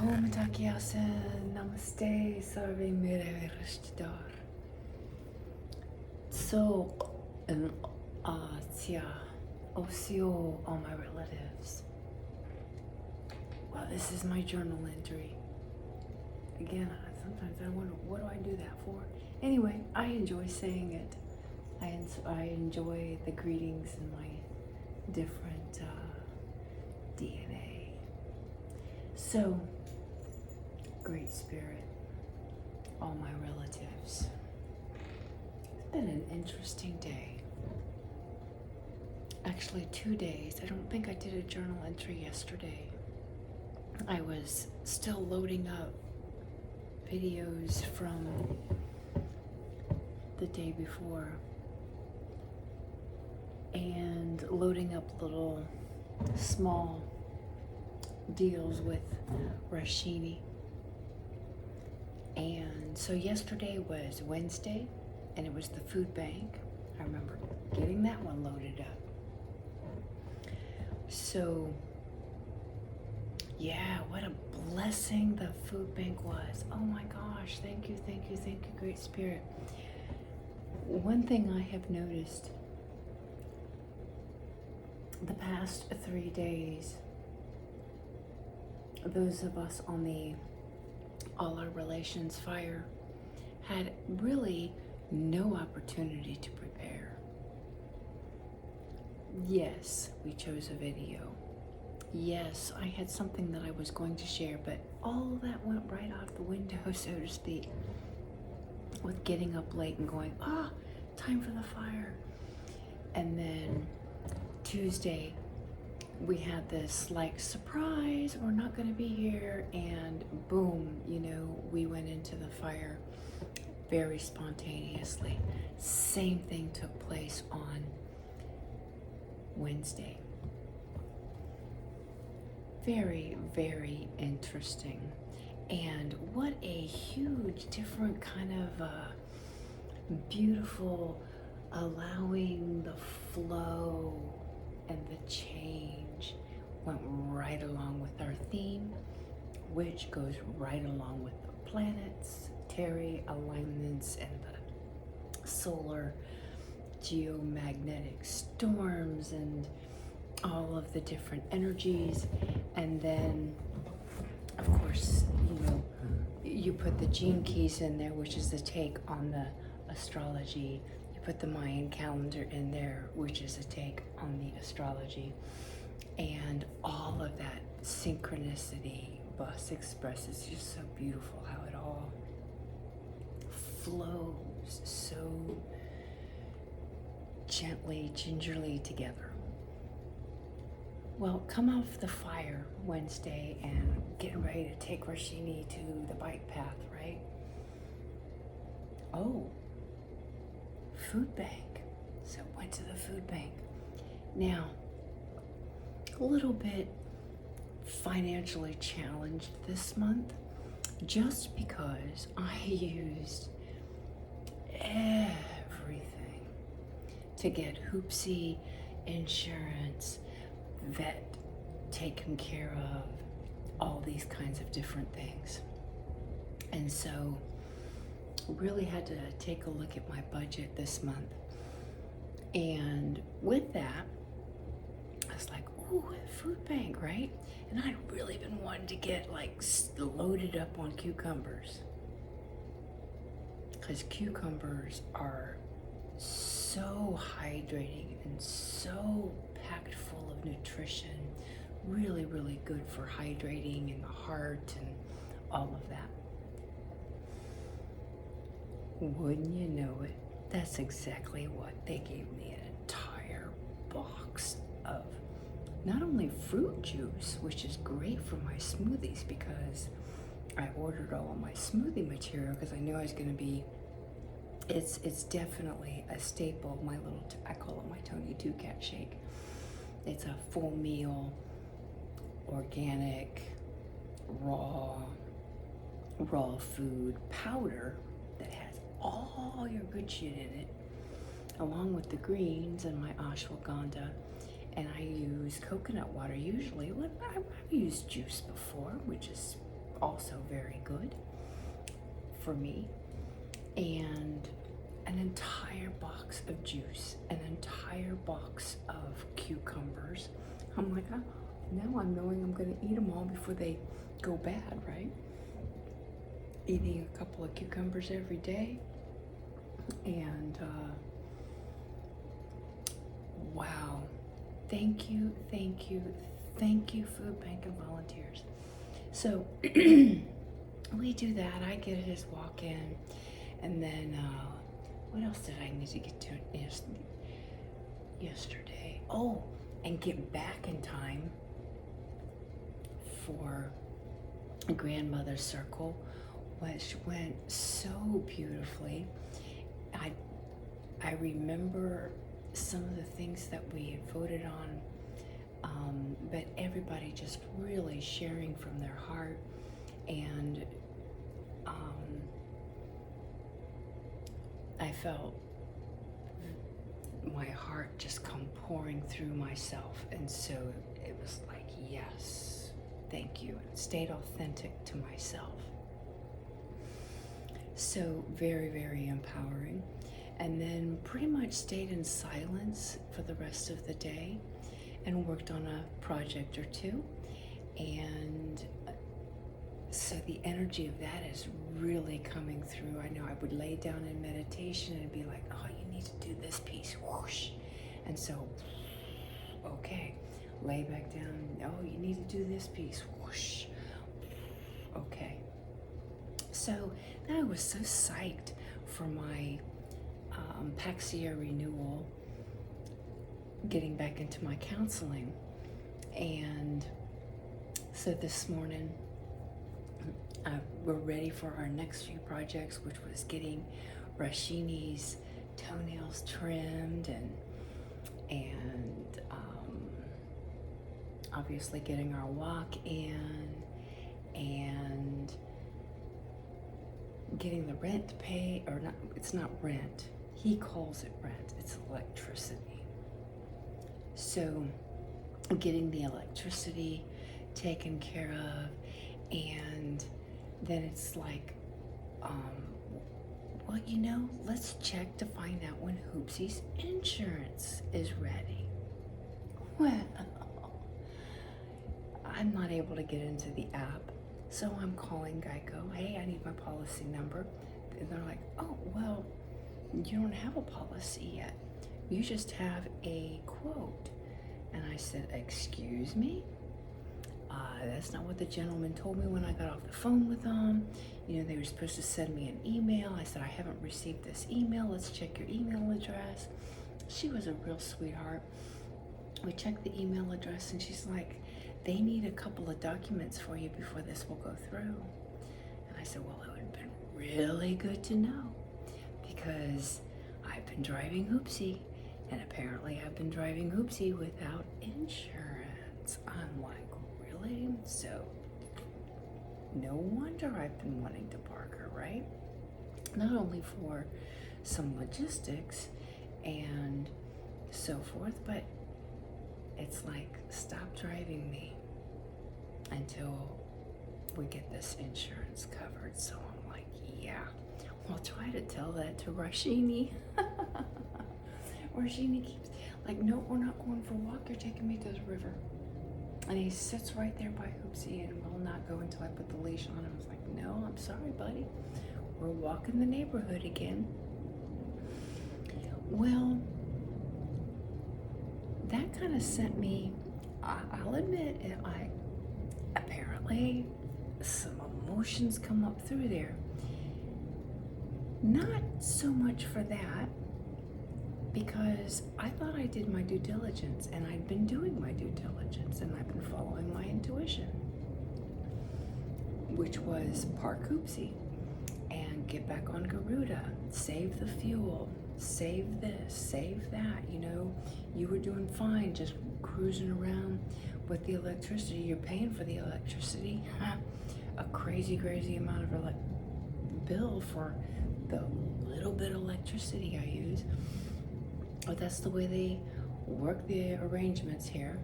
Om Takyasen, Namaste, Sarve Mere Rishdar. So, and Tia, Osio, all my relatives. Well, this is my journal entry. Again, sometimes I wonder, what do I do that for? Anyway, I enjoy saying it. I enjoy the greetings in my different DNA. So, Great Spirit, all my relatives. It's been an interesting day. Actually, 2 days. I don't think I did a journal entry yesterday. I was still loading up videos from the day before and loading up little small deals with Rashini. And so yesterday was Wednesday, and it was the food bank. I remember getting that one loaded up. So yeah, what a blessing the food bank was. Oh my gosh, thank you, thank you, thank you, Great Spirit. One thing I have noticed the past 3 days, those of us on the All Our Relations Fire had really no opportunity to prepare. Yes, we chose a video. Yes, I had something that I was going to share, but all that went right out the window, so to speak, with getting up late and going, time for the fire. And then Tuesday, we had this like surprise, we're not going to be here, and boom, we went into the fire very spontaneously. Same thing took place on Wednesday. Very, very interesting. And what a huge different kind of beautiful, allowing the flow and the change went right along with our theme, which goes right along with the planets, Terry alignments, and the solar geomagnetic storms and all of the different energies. And then of course, you put the gene keys in there, which is the take on the astrology. You put the Mayan calendar in there, which is a take on the astrology. And all of that synchronicity, Bus Express, is just so beautiful how it all flows so gently, gingerly together. Well, come off the fire Wednesday and getting ready to take Rashini to the bike path, right? Oh, food bank. So went to the food bank. Now, a little bit financially challenged this month, just because I used everything to get Hoopsie insurance, vet taken care of, all these kinds of different things. And so really had to take a look at my budget this month. And with that, I was like, ooh, food bank, right? And I'd really been wanting to get like loaded up on cucumbers, because cucumbers are so hydrating and so packed full of nutrition, really, really good for hydrating and the heart and all of that. Wouldn't you know it, that's exactly what they gave me, an entire box of not only fruit juice, which is great for my smoothies, because I ordered all of my smoothie material because I knew I was going to be, it's definitely a staple, my little, I call it my Tony Two Cat shake. It's a full meal, organic, raw food powder that has all your good shit in it, along with the greens and my ashwagandha. And I use coconut water usually. I've used juice before, which is also very good for me. And an entire box of juice, an entire box of cucumbers. I'm like, oh, now I'm knowing I'm going to eat them all before they go bad, right? Eating a couple of cucumbers every day. And wow, thank you, thank you, thank you, food bank and volunteers. So we do that. I get his walk-in, and then what else did I need to get to yesterday? Oh, and get back in time for grandmother's circle, which went so beautifully. I remember some of the things that we had voted on, but everybody just really sharing from their heart, and I felt my heart just come pouring through myself, and so it was like, yes, thank you. It stayed authentic to myself. So very, very empowering. And then pretty much stayed in silence for the rest of the day and worked on a project or two. And so the energy of that is really coming through. I know I would lay down in meditation and be like, oh, you need to do this piece, whoosh. And so, okay, lay back down. Oh, you need to do this piece, whoosh. Okay. So then I was so psyched for my Paxia renewal, getting back into my counseling. And so this morning, we're ready for our next few projects, which was getting Rashini's toenails trimmed and obviously getting our walk in and getting the rent paid, or not, it's not rent. He calls it rent, it's electricity. So getting the electricity taken care of, and then it's like, well, you know, let's check to find out when Hoopsie's insurance is ready. Well, I'm not able to get into the app, so I'm calling Geico. Hey, I need my policy number. And they're like, oh, well, you don't have a policy yet. You just have a quote. And I said, excuse me? That's not what the gentleman told me when I got off the phone with them. You know, they were supposed to send me an email. I said, I haven't received this email. Let's check your email address. She was a real sweetheart. We checked the email address, and she's like, they need a couple of documents for you before this will go through. And I said, well, it would have been really good to know, because I've been driving Hoopsie, and apparently I've been driving Hoopsie without insurance. I'm like, really? So no wonder I've been wanting to park her, right? Not only for some logistics and so forth, but it's like, stop driving me until we get this insurance covered. So I'm like, yeah, well, try to tell that to Rashini. Rashini keeps like, no, we're not going for a walk. You're taking me to the river. And he sits right there by Hoopsie and will not go until I put the leash on him. I was like, no, I'm sorry, buddy. We're walking the neighborhood again. Well, that kind of sent me, I'll admit, apparently some emotions come up through there. Not so much for that, because I thought I did my due diligence, and I'd been doing my due diligence, and I've been following my intuition, which was park Hoopsie and get back on Garuda, save the fuel, save this, save that. You know, you were doing fine just cruising around with the electricity. You're paying for the electricity, a crazy amount of bill for the little bit of electricity I use. But that's the way they work the arrangements here.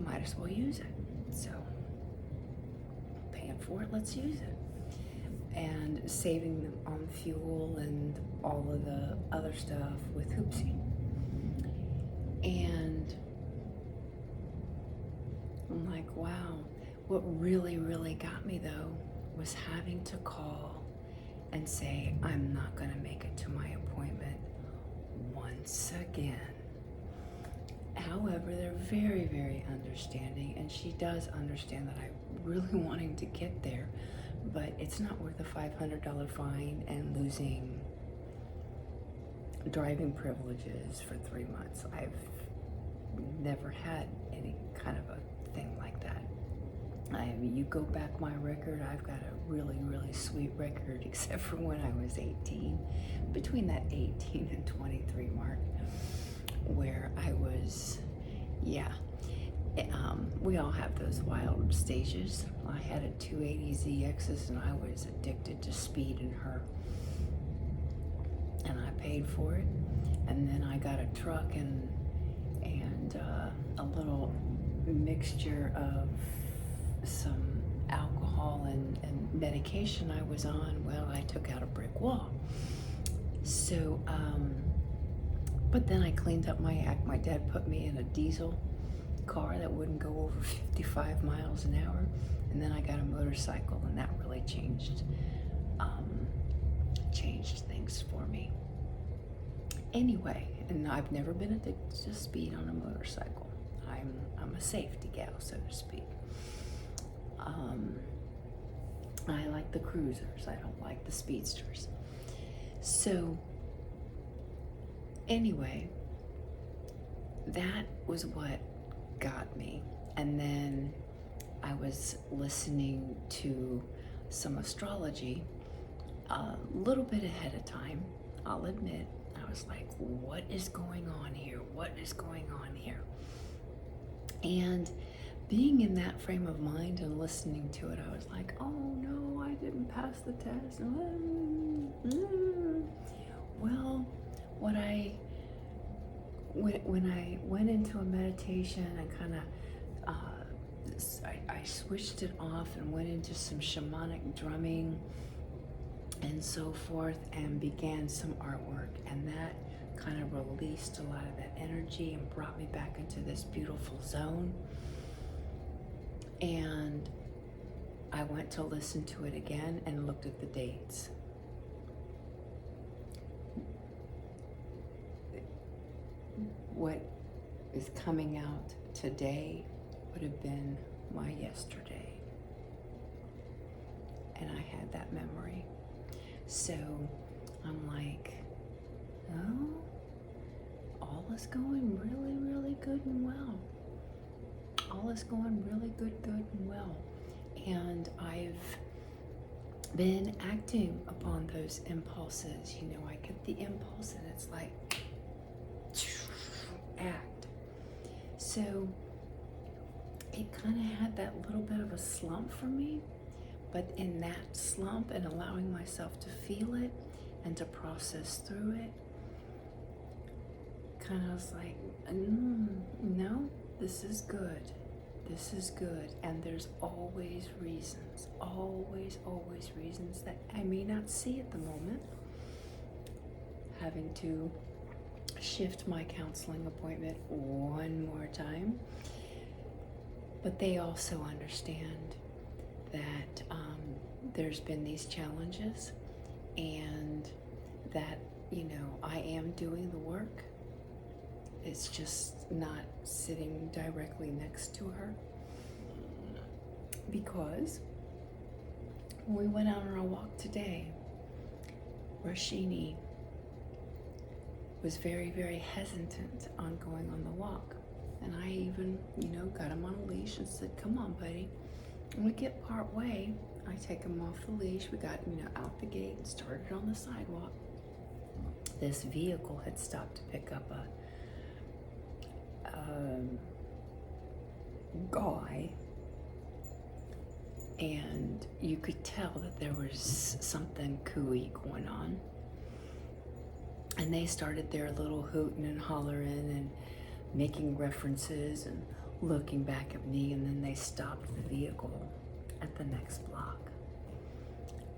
Might as well use it. So for it, let's use it. And saving them on fuel and all of the other stuff with Hoopsie. And I'm like, wow. What really, really got me though was having to call and say, I'm not going to make it to my appointment once again. However, they're very, very understanding, and she does understand that I'm really wanting to get there, but it's not worth a $500 fine and losing driving privileges for 3 months. I've never had any kind of a thing like that. You go back my record, I've got a really, really sweet record, except for when I was 18, between that 18 and 23 mark, where I was, we all have those wild stages. I had a 280ZXs and I was addicted to speed in her. And I paid for it. And then I got a truck and a little mixture of some alcohol and medication I was on. Well, I took out a brick wall. So, but then I cleaned up my act. My dad put me in a diesel car that wouldn't go over 55 miles an hour. And then I got a motorcycle, and that really changed things for me. Anyway, and I've never been addicted to speed on a motorcycle. I'm a safety gal, so to speak. I like the cruisers. I don't like the speedsters. So anyway, that was what got me. And then I was listening to some astrology a little bit ahead of time, I'll admit. I was like, what is going on here? What is going on here? And being in that frame of mind and listening to it, I was like, oh no, I didn't pass the test. Well, when I went into a meditation and kind of, I switched it off and went into some shamanic drumming and so forth, and began some artwork, and that kind of released a lot of that energy and brought me back into this beautiful zone. And I went to listen to it again and looked at the dates. What is coming out today would have been my yesterday. And I had that memory. So I'm like, oh, all is going really, really good and well. All is going really good and well. And I've been acting upon those impulses. You know, I get the impulse and it's like, act. So it kind of had that little bit of a slump for me. But in that slump and allowing myself to feel it and to process through it, kind of was like, no, this is good. This is good. And there's always reasons, always reasons that I may not see at the moment. Having to shift my counseling appointment one more time. But they also understand that there's been these challenges and that, you know, I am doing the work. It's just not sitting directly next to her. Because when we went out on our walk today, Rashini was very, very hesitant on going on the walk. And I even, you know, got him on a leash and said, come on, buddy. When we get part way, I take him off the leash. We got, you know, out the gate and started on the sidewalk. This vehicle had stopped to pick up a guy, and you could tell that there was something cooey going on. And they started their little hooting and hollering and making references and looking back at me, and then they stopped the vehicle at the next block.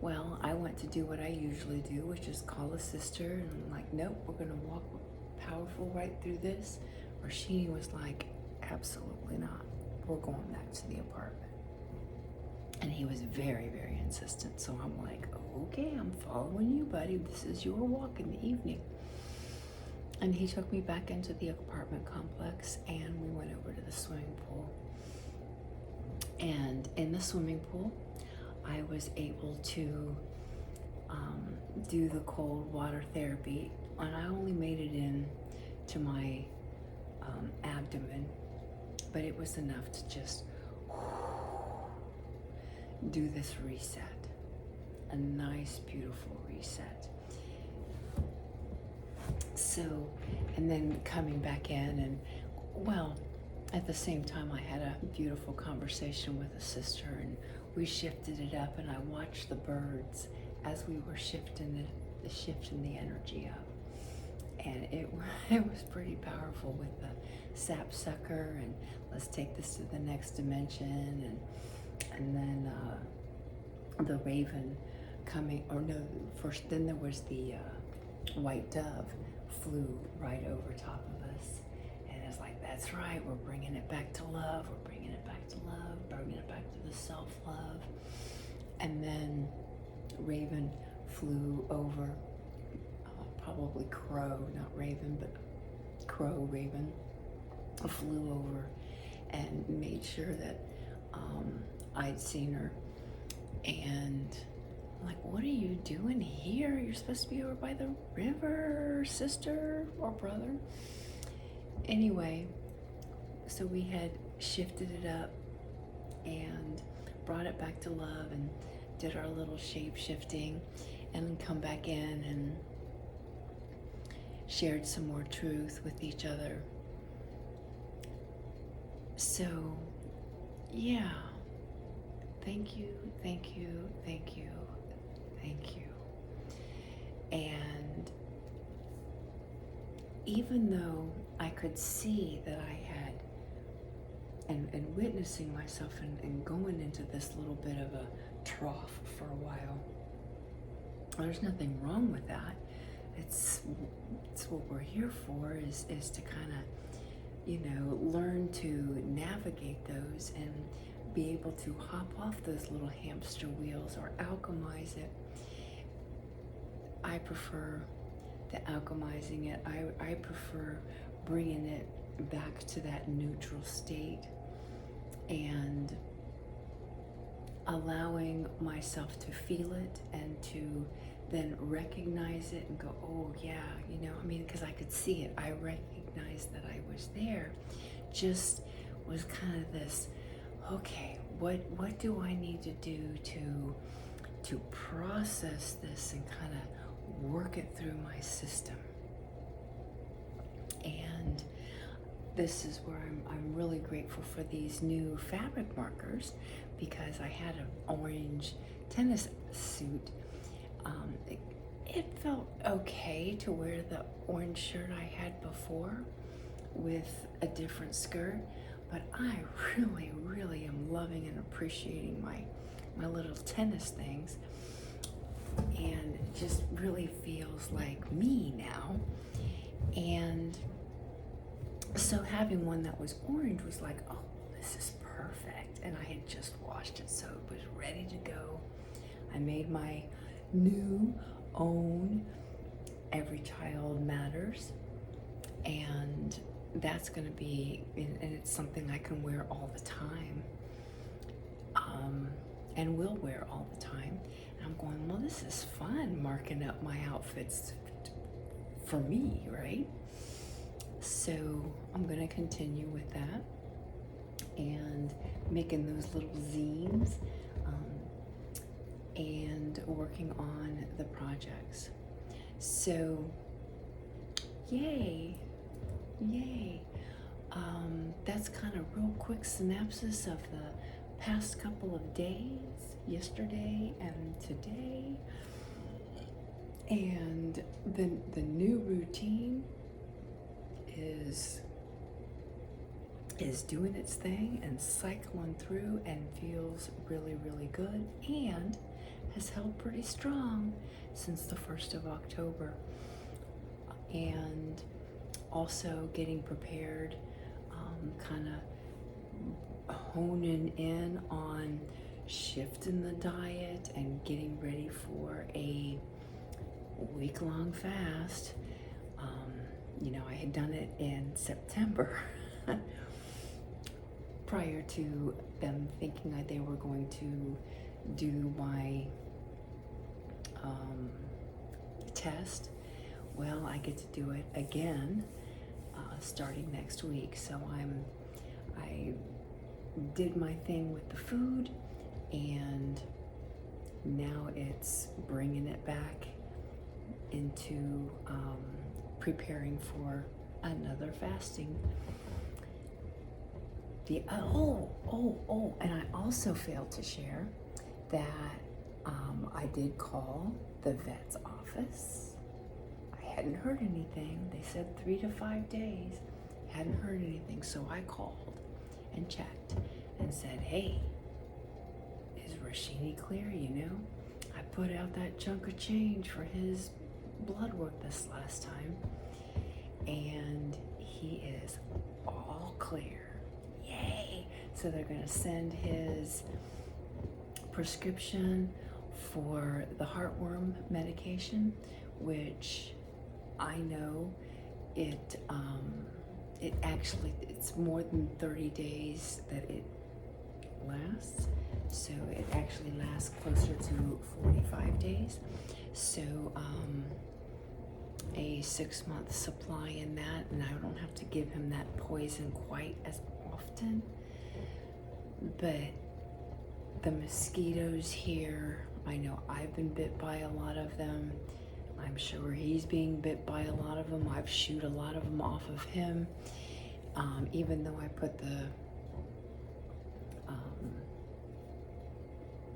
Well, I went to do what I usually do, which is call a sister, and I'm like, nope, we're gonna walk powerful right through this. Rashini was like, absolutely not. We're going back to the apartment. And he was very, very insistent. So I'm like, okay, I'm following you, buddy. This is your walk in the evening. And he took me back into the apartment complex, and we went over to the swimming pool. And in the swimming pool, I was able to do the cold water therapy, and I only made it in to my abdomen, but it was enough to just do this reset, a nice, beautiful reset. So, and then coming back in, and well, at the same time, I had a beautiful conversation with a sister, and we shifted it up, and I watched the birds as we were shifting the energy up. And it was pretty powerful with the sapsucker, and let's take this to the next dimension, and then the raven coming, or no, first, then there was the white dove flew right over top of us. And it's like, that's right, we're bringing it back to love, we're bringing it back to love, bringing it back to the self-love. And then raven flew over, probably crow, not raven, but crow, raven, flew over and made sure that I'd seen her. And I'm like, what are you doing here? You're supposed to be over by the river, sister or brother. Anyway, so we had shifted it up and brought it back to love and did our little shape shifting, and then come back in and shared some more truth with each other. So, yeah, thank you, thank you, thank you, thank you. And even though I could see that I had, and witnessing myself and going into this little bit of a trough for a while, there's nothing wrong with that. It's what we're here for, is to kind of, learn to navigate those and be able to hop off those little hamster wheels or alchemize it. I prefer the alchemizing it. I prefer bringing it back to that neutral state and allowing myself to feel it and to then recognize it and go, oh yeah, because I could see it. I recognized that I was there. Just was kind of this, okay, what do I need to do to process this and kind of work it through my system? And this is where I'm really grateful for these new fabric markers, because I had an orange tennis suit. It felt okay to wear the orange shirt I had before with a different skirt, but I really, really am loving and appreciating my little tennis things, and it just really feels like me now. And so having one that was orange was like, oh, this is perfect. And I had just washed it, so it was ready to go. I made my new own Every Child Matters, and that's going to be, and it's something I can wear all the time, and will wear all the time. And I'm going, well, this is fun, marking up my outfits for me, right? So I'm going to continue with that and making those little zines, and working on the projects. So yay. That's kind of real quick synopsis of the past couple of days, yesterday and today. And the new routine is is doing its thing and cycling through and feels really, really good, and has held pretty strong since the 1st of October. And also getting prepared, kind of honing in on shifting the diet and getting ready for a week-long fast. I had done it in September prior to them thinking that they were going to do my test. Well, I get to do it again starting next week. So I did my thing with the food, and now it's bringing it back into preparing for another fasting. And I also failed to share that I did call the vet's office. I hadn't heard anything. They said 3 to 5 days. Hadn't heard anything, so I called and checked and said, hey, is Rashini clear? I put out that chunk of change for his blood work this last time, and he is all clear. Yay! So they're going to send his prescription for the heartworm medication, which I know it's more than 30 days that it lasts. So it actually lasts closer to 45 days. So a 6-month supply in that, and I don't have to give him that poison quite as often. But the mosquitoes here, I know I've been bit by a lot of them. I'm sure he's being bit by a lot of them. I've shooed a lot of them off of him. Even though I put the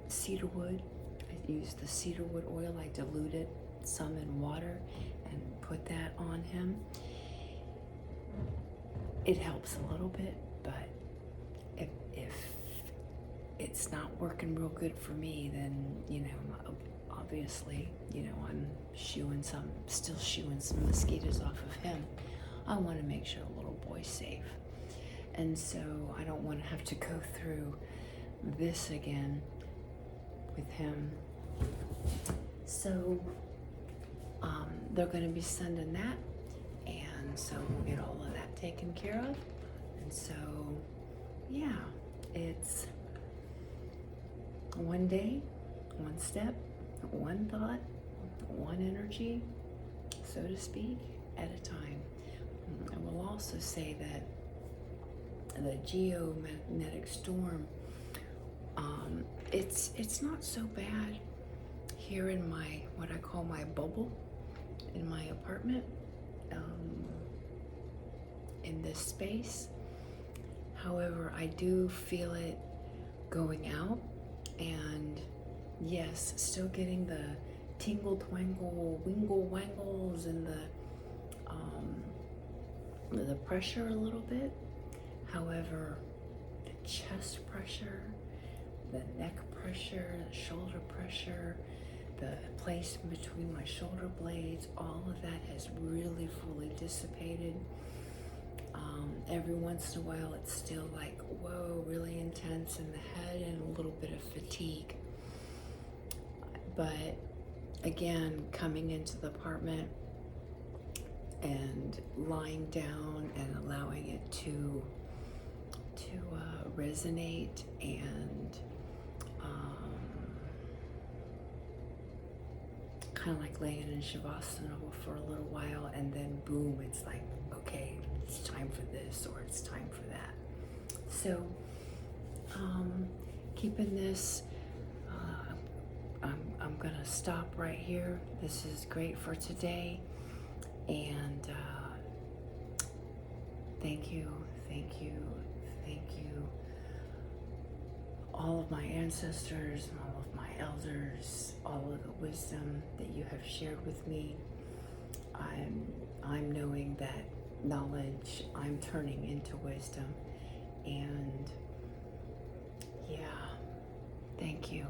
cedar wood, I used the cedar wood oil, I diluted some in water and put that on him. It helps a little bit, but if it's not working real good for me, then obviously I'm still shooing some mosquitoes off of him. I want to make sure the little boy's safe, and so I don't want to have to go through this again with him. So they're going to be sending that, and so we'll get all of that taken care of. And so yeah, it's one day, one step, one thought, one energy, so to speak, at a time. I will also say that the geomagnetic storm, it's not so bad here in my, what I call my bubble, in my apartment, in this space. However, I do feel it going out, and yes, still getting the tingle twangle wingle wangles and the pressure a little bit. However, the chest pressure, the neck pressure, the shoulder pressure, the place between my shoulder blades, all of that has really fully dissipated. Every once in a while it's still like, whoa, really intense in the head and a little bit of fatigue. But again, coming into the apartment and lying down and allowing it to resonate, and kind of like laying in Shavasana for a little while, and then boom, it's like, okay, it's time for this, or it's time for that. So keeping this, I'm gonna stop right here. This is great for today, and thank you, all of my ancestors, all of my elders, all of the wisdom that you have shared with me. I'm knowing that knowledge I'm turning into wisdom, And yeah, thank you.